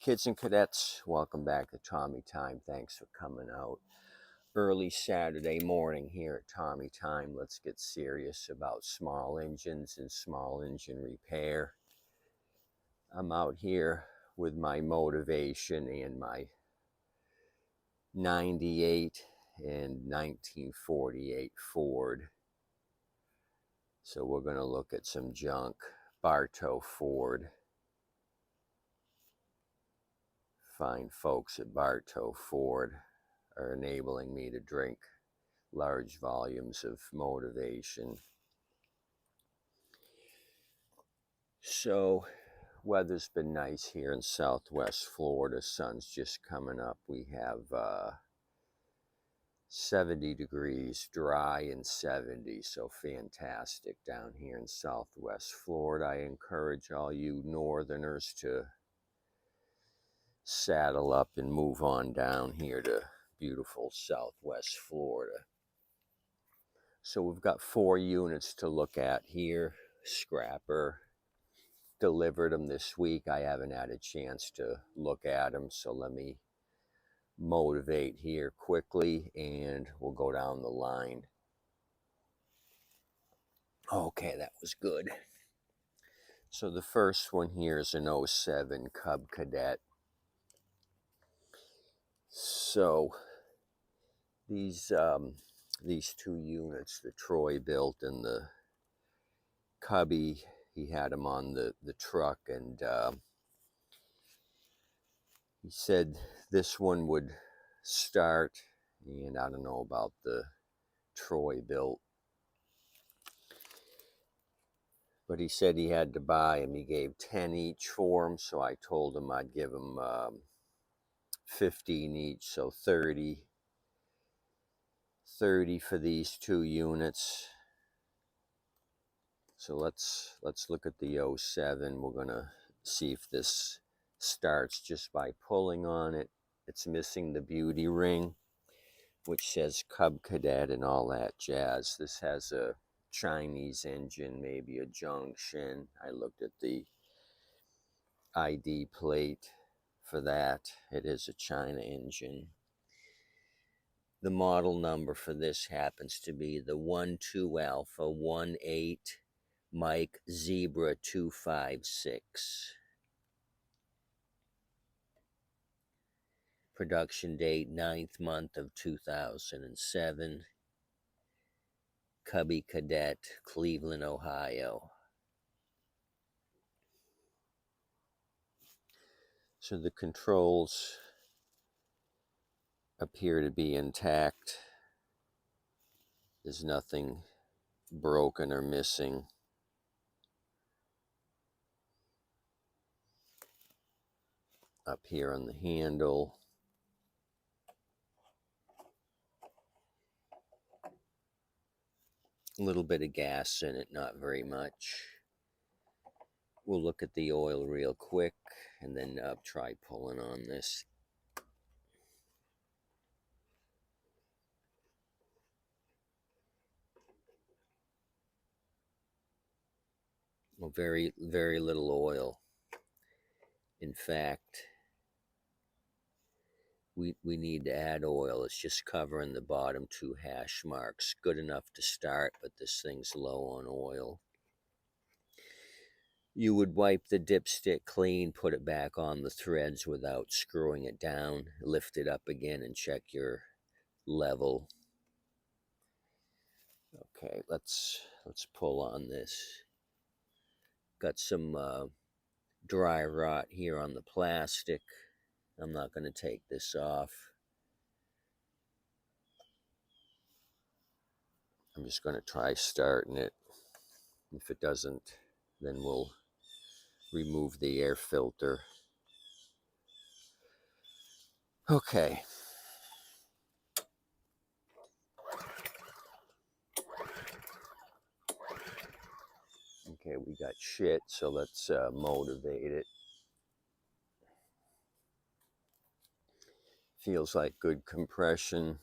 Kids and cadets, welcome back to Tommy Time. Thanks for coming out. Early Saturday morning here at Tommy Time. Let's get serious about small engines and small engine repair. I'm out here with my motivation and my 98 and 1948 Ford. So we're going to look at some junk. Bartow Ford. Fine folks at Bartow Ford are enabling me to drink large volumes of motivation. So, weather's been nice here in Southwest Florida. Sun's just coming up. We have 70 degrees, dry and 70, so fantastic down here in Southwest Florida. I encourage all you northerners to saddle up and move on down here to beautiful Southwest Florida. So we've got 4 units to look at here. Scrapper delivered them this week. I haven't had a chance to look at them, so let me motivate here quickly and we'll go down the line. Okay, that was good. So the first one here is an 07 Cub Cadet. So these 2 units, the Troy-Bilt and the Cubby, he had them on the truck, and he said this one would start, and I don't know about the Troy-Bilt, but he said he had to buy them. He gave 10 each for them, so I told him I'd give him 15 each, so 30 for these 2 units. So let's look at the 07. We're gonna see if this starts just by pulling on it. It's missing the beauty ring, which says Cub Cadet and all that jazz. This has a Chinese engine, maybe a Zhongxin. I looked at the ID plate for that. It is a China engine. The model number for this happens to be the 12 Alpha 18 Mike Zebra 256. Production date 9th month of 2007. Cubby Cadet, Cleveland, Ohio. So the controls appear to be intact. There's nothing broken or missing. Up here on the handle, a little bit of gas in it, not very much. We'll look at the oil real quick and then try pulling on this. Well, very, very little oil. In fact, we need to add oil. It's just covering the bottom 2 hash marks. Good enough to start, but this thing's low on oil. You would wipe the dipstick clean, put it back on the threads without screwing it down, lift it up again and check your level. Okay, let's pull on this. Got some dry rot here on the plastic. I'm not going to take this off. I'm just going to try starting it. If it doesn't, then we'll remove the air filter. Okay. Okay, we got shit, so let's motivate it. Feels like good compression.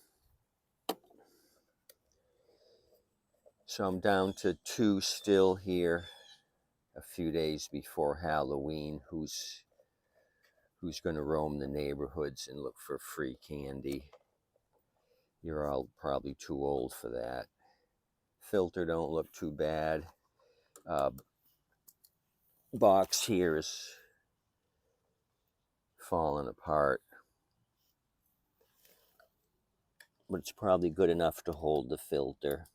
So I'm down to 2 still here, a few days before Halloween. Who's who's going to roam the neighborhoods and look for free candy. You're all probably too old for that. Filter don't look too bad. Box here is falling apart, but it's probably good enough to hold the filter.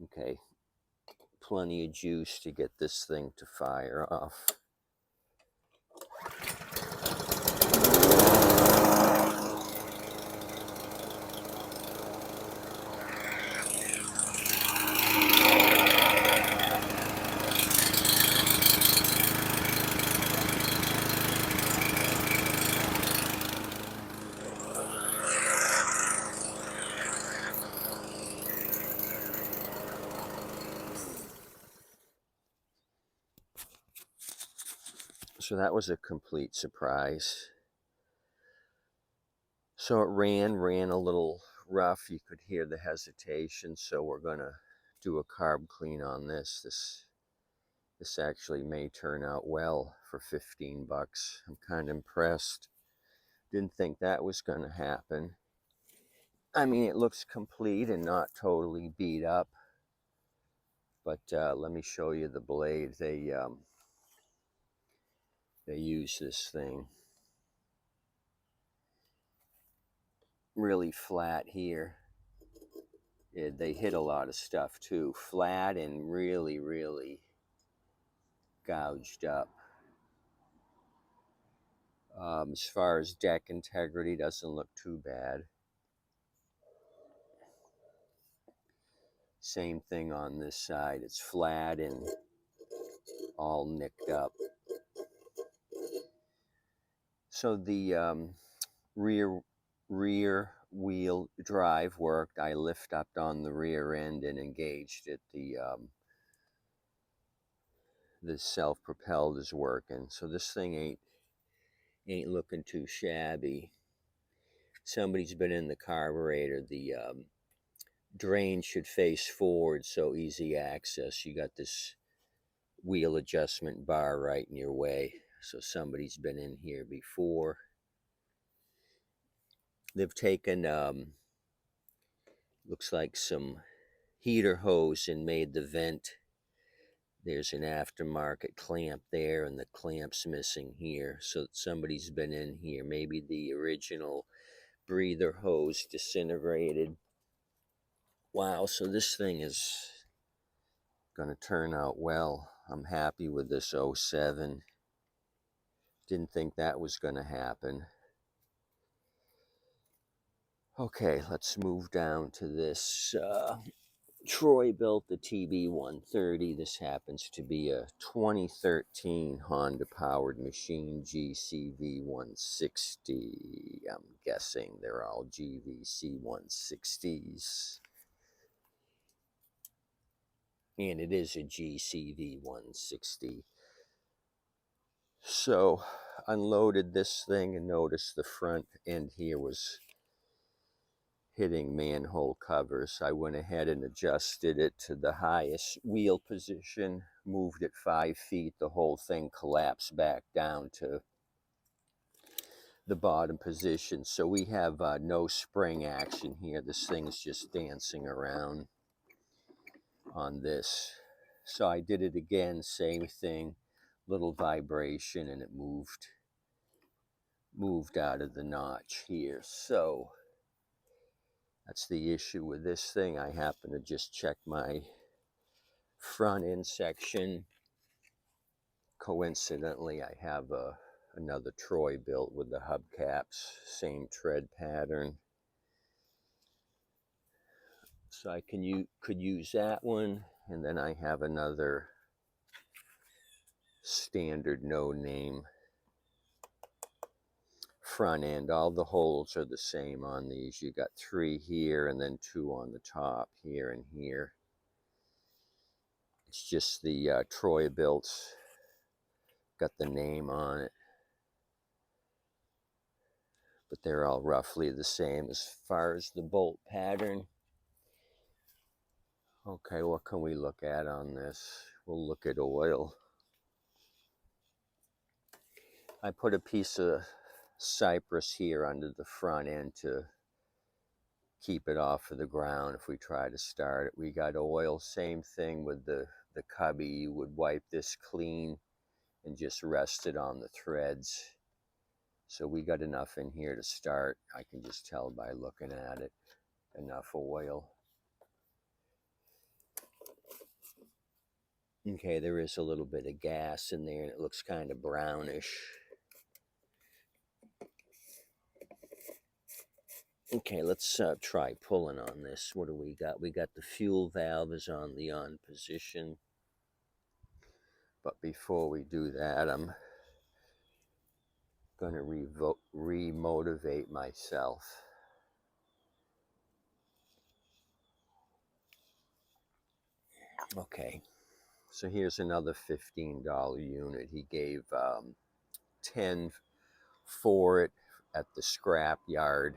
Okay, plenty of juice to get this thing to fire off. So that was a complete surprise. So it ran a little rough. You could hear the hesitation. So we're gonna do a carb clean on this. This actually may turn out well for 15 bucks. I'm kind of impressed. Didn't think that was gonna happen. I mean, it looks complete and not totally beat up. But let me show you the blade. They use this thing really flat here. They hit a lot of stuff too, flat and really gouged up. As far as deck integrity, doesn't look too bad. Same thing on this side. It's flat and all nicked up. So the rear wheel drive worked. I lift up on the rear end and engaged it. The self-propelled is working. So this thing ain't looking too shabby. Somebody's been in the carburetor. The drain should face forward, so easy access. You got this wheel adjustment bar right in your way. So somebody's been in here before. They've taken, looks like some heater hose and made the vent. There's an aftermarket clamp there, and the clamp's missing here. So somebody's been in here. Maybe the original breather hose disintegrated. Wow, so this thing is going to turn out well. I'm happy with this 07. Didn't think that was going to happen. Okay, let's move down to this Troy-Bilt, the TB130. This happens to be a 2013 Honda powered machine, GCV 160. I'm guessing they're all GVC 160s. And it is a GCV 160. So unloaded this thing and noticed the front end here was hitting manhole covers. I went ahead and adjusted it to the highest wheel position, moved it 5 feet. The whole thing collapsed back down to the bottom position. So we have no spring action here. This thing is just dancing around on this. So I did it again, same thing, little vibration, and it moved out of the notch here. So that's the issue with this thing. I happen to just check my front end section. Coincidentally, I have another Troy-Bilt with the hubcaps, same tread pattern. So I could use that one, and then I have another standard no name front end. All the holes are the same on these. You got 3 here and then 2 on the top here and here. It's just the Troy-Bilt's got the name on it, but they're all roughly the same as far as the bolt pattern. Okay, what can we look at on this? We'll look at oil. I put a piece of cypress here under the front end to keep it off of the ground if we try to start it. We got oil, same thing with the cubby. You would wipe this clean and just rest it on the threads. So we got enough in here to start. I can just tell by looking at it. Enough oil. Okay, there is a little bit of gas in there and it looks kind of brownish. Okay, let's try pulling on this. What do we got? We got the fuel valve is on the on position. But before we do that, I'm going to re-motivate myself. Okay, so here's another $15 unit. He gave 10 for it at the scrap yard.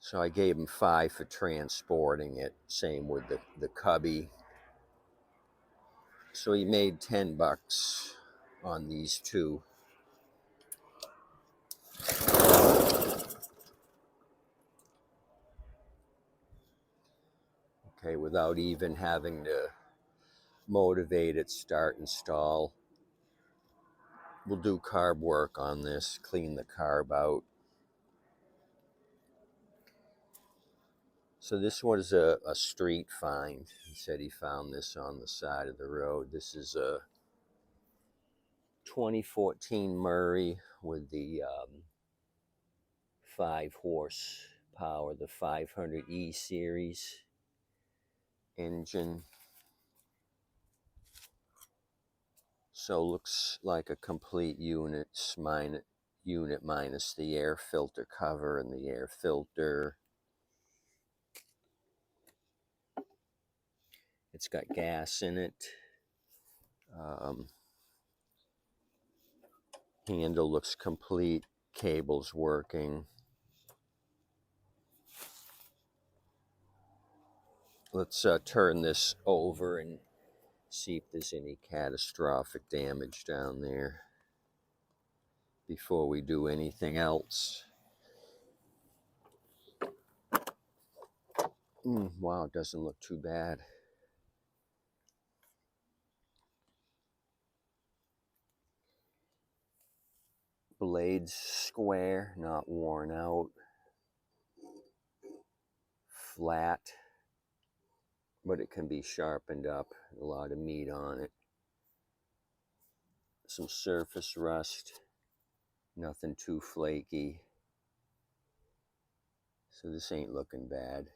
So I gave him 5 for transporting it. Same with the cubby. So he made 10 bucks on these two. Okay, without even having to motivate it, start and stall. We'll do carb work on this, clean the carb out. So this was a street find. He said he found this on the side of the road. This is a 2014 Murray with the 5 horsepower, the 500E series engine. So looks like a complete unit minus the air filter cover and the air filter. It's got gas in it. Handle looks complete. Cable's working. Let's turn this over and see if there's any catastrophic damage down there before we do anything else. Wow, it doesn't look too bad. Blades square, not worn out. Flat, but it can be sharpened up. A lot of meat on it. Some surface rust, nothing too flaky. So this ain't looking bad.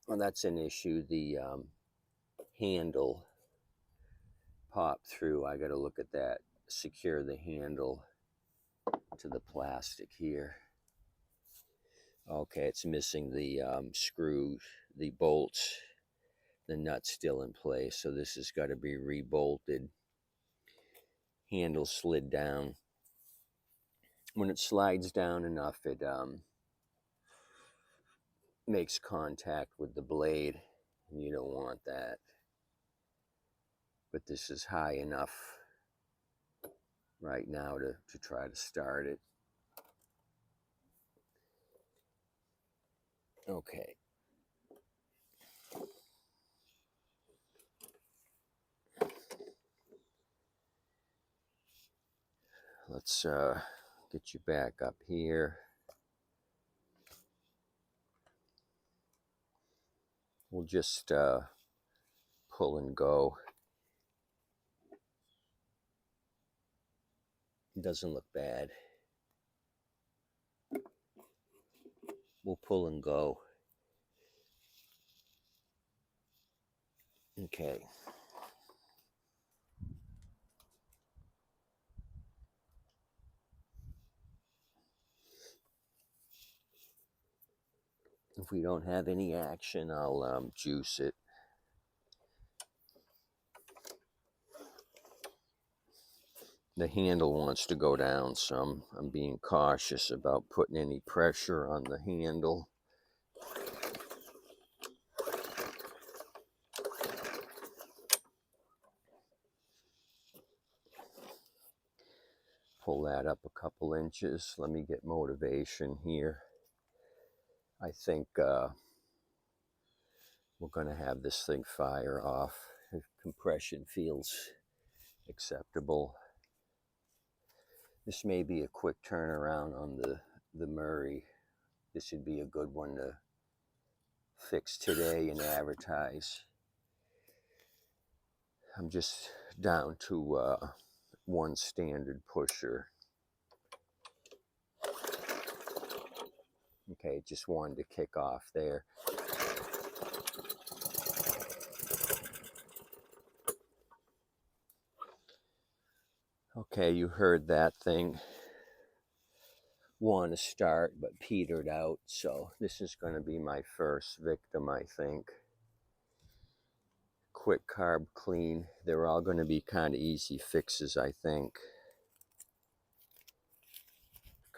Well, that's an issue. The handle popped through. I got to look at that. Secure the handle to the plastic here. Okay, it's missing the screw, the bolts, the nut's still in place. So this has got to be rebolted. Handle slid down. When it slides down enough, it makes contact with the blade. And you don't want that. But this is high enough right now to try to start it. Okay. Let's get you back up here. We'll just pull and go. It doesn't look bad. We'll pull and go. Okay. If we don't have any action, I'll juice it. The handle wants to go down, so I'm being cautious about putting any pressure on the handle. pull that up a couple inches. Let me get motivation here. I think we're going to have this thing fire off. If compression feels acceptable. This may be a quick turnaround on the Murray. This would be a good one to fix today and advertise. I'm just down to one standard pusher. Okay, just wanted to kick off there. Okay, you heard that thing want to start but petered out, so this is going to be my first victim, I think. Quick carb clean. They're all going to be kind of easy fixes, I think.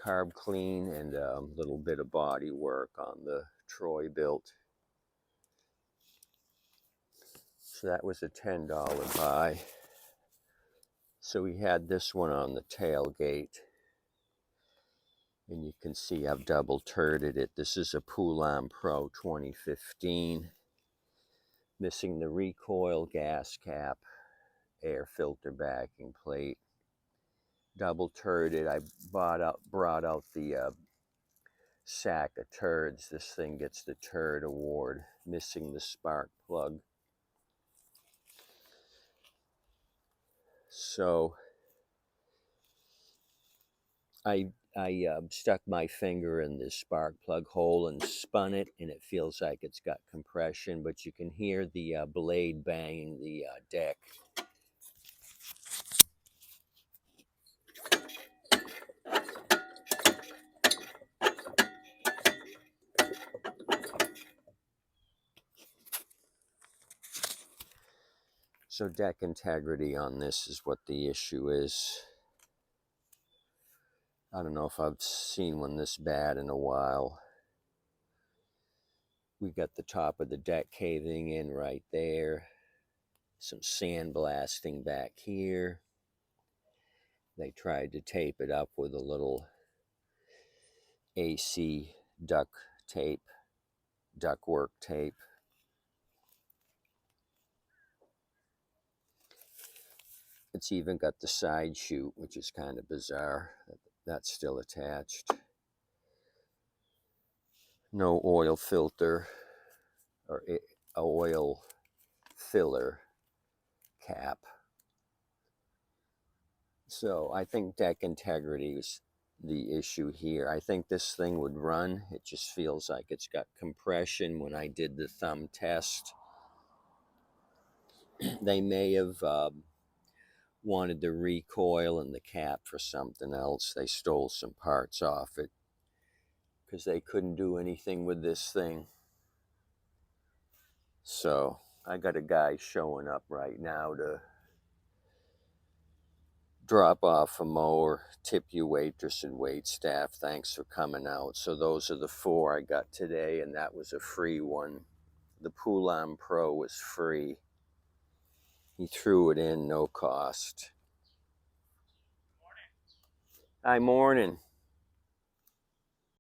Carb clean and a little bit of body work on the Troy-Bilt. So that was a $10 buy. So we had this one on the tailgate. And you can see I've double turded it. This is a Poulan Pro 2015. Missing the recoil, gas cap, air filter backing plate. Double turded. I brought out the sack of turds. This thing gets the turd award. Missing the spark plug. So I stuck my finger in this spark plug hole and spun it, and it feels like it's got compression, but you can hear the blade banging the deck. So deck integrity on this is what the issue is. I don't know if I've seen one this bad in a while. We got the top of the deck caving in right there. Some sandblasting back here. They tried to tape it up with a little AC ductwork tape. It's even got the side chute, which is kind of bizarre. That's still attached. No oil filter or oil filler cap. So I think deck integrity is the issue here. I think this thing would run. It just feels like it's got compression. When I did the thumb test, they may have wanted the recoil and the cap for something else. They stole some parts off it because they couldn't do anything with this thing. So I got a guy showing up right now to drop off a mower. Tip you waitress and wait staff. Thanks for coming out. So those are the 4 I got today, and that was a free one. The Poulan Pro was free. He threw it in, no cost. Morning. Hi, morning.